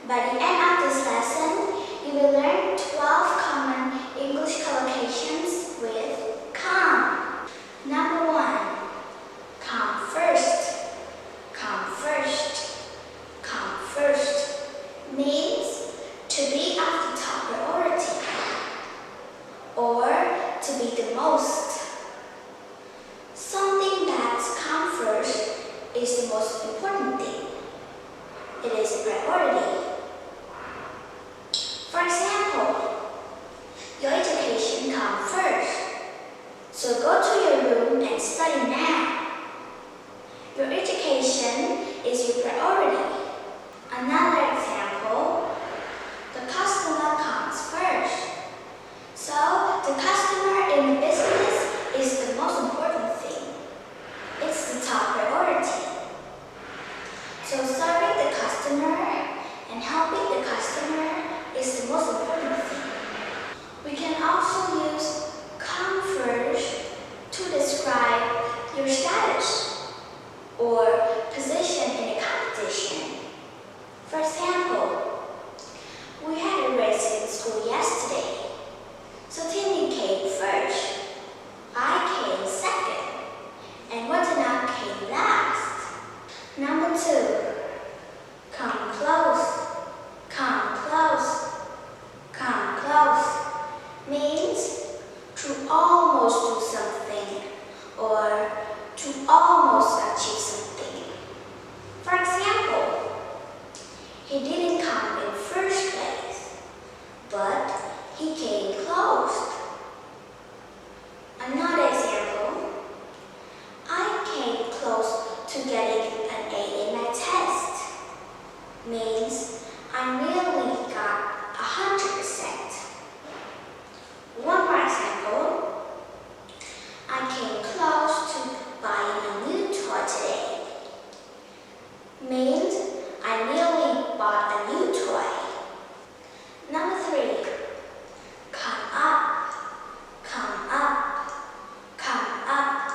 By the end of this lesson, you will learn 12 common English collocations with come. Number 1. Come first. Come first. Come first means to be of the top priority or to be the most. Something that's come first is the most important thing. It is a priority. For example, your education comes first. So go to your room and study now. Your education is your priority. Another example, the customer comes first. So the customer in the business is the most important thing. It's the top priority. So serving the customer and helping the customer is the most important thing. We can also use come first to describe your status or position in a competition. For example, we had a race in school yesterday. So Timmy came first, I came second, and Watanabe came last. Number 2. Come close. Come close. Come close means to almost do something or to almost achieve something. For example, he didn't come in first place, but he came close. Another example, I came close to getting an A in my test, means I nearly got 100%. One more example, I came close to buying a new toy today, means I nearly bought a new toy. Number 3. Come up. Come up. Come up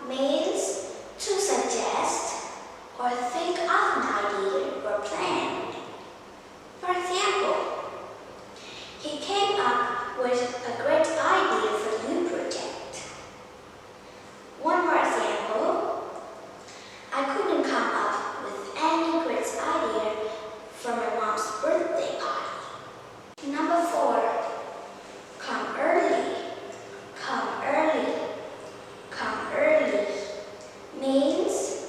means to suggest or think of an idea or plan. For example, he came up with a great idea for the new project. One more example, I couldn't come up with any great idea for my mom's birthday party. Number 4. Come early. Come early. Come early means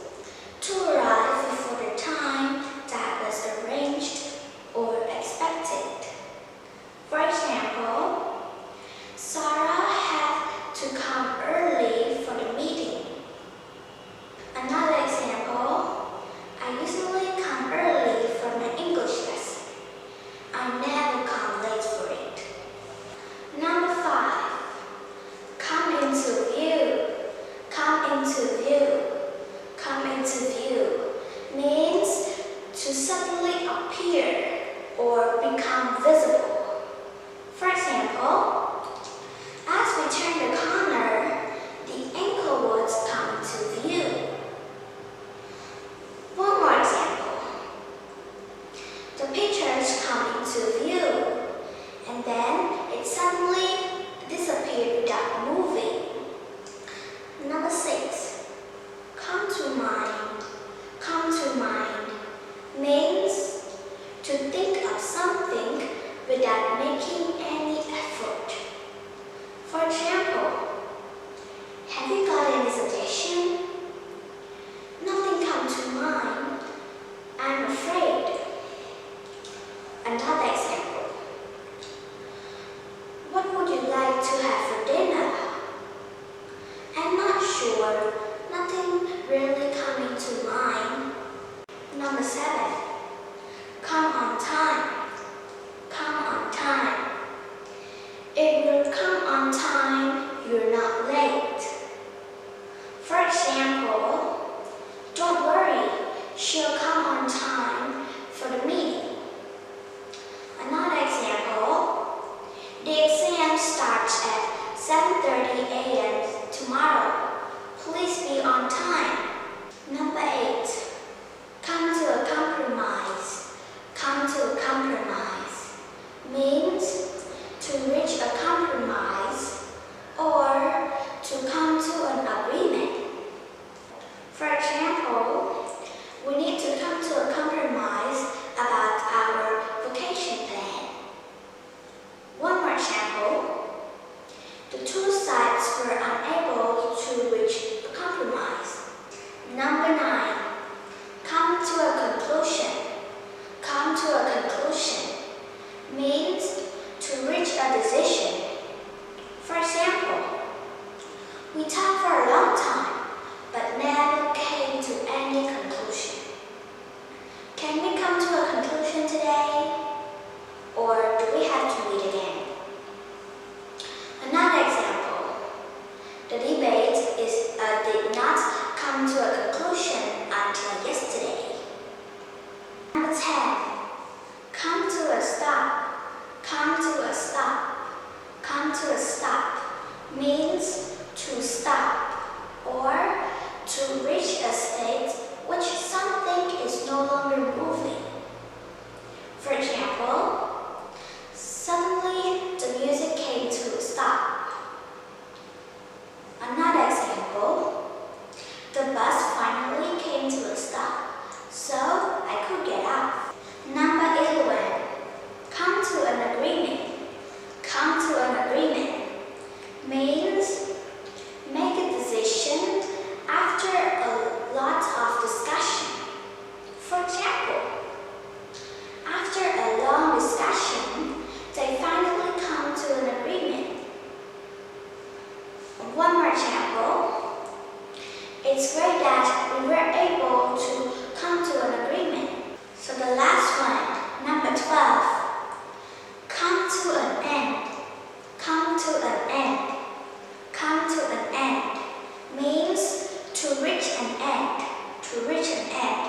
to arrive before the time that was arranged or expected. For example, Sarah had to come early for the meeting. Another example, I usually come early for my English lesson. I never come late for it. Number 5. Come into view. Come into view. Come into view means to suddenly appear or become visible. For example, as we turn the corner, the Anchorwoods come into view. One more example. The pictures come into view, and then it suddenly disappeared without moving. Number 6. Come to mind. Come to mind means to think of something without making any effort. For example, have you got any suggestion? Nothing comes to mind. I'm afraid. Another example. What would you like to have for dinner? I'm not sure. Nothing really coming to mind. Number 7. Come on time. Come on time. If you come on time, you're not late. For example, don't worry, she'll come on time for the meeting. Another example, the exam starts at 7:30 a.m. tomorrow. Please be on time. Number 8. Come to a compromise. Come to a compromise we need to come to a compromise about our vacation plan. One more example. The two sides were unable to reach a compromise. Number 9. Come to a conclusion. Come to a conclusion means to reach a decision. For example, we talked for a long time, but never came to any conclusion. Can we come to a conclusion today? Or do we have to meet again? Another example. The debate did not come to a conclusion until yesterday. Number 10. Come to a stop. Come to a stop. Come to a stop means to stop or to reach a state which something is no longer moving. For example, suddenly the music came to a stop. Another example, the bus finally came to a stop, so I could get out. Number 11. Come to an agreement. Come to an agreement means make a decision after a lot of discussion. For example, after a long discussion, they finally come to an agreement. One more example. It's great that we were able to come to an agreement. So the last one, number 12. Come to an end. Come to an end. Come to an end means to reach an end. To reach an end.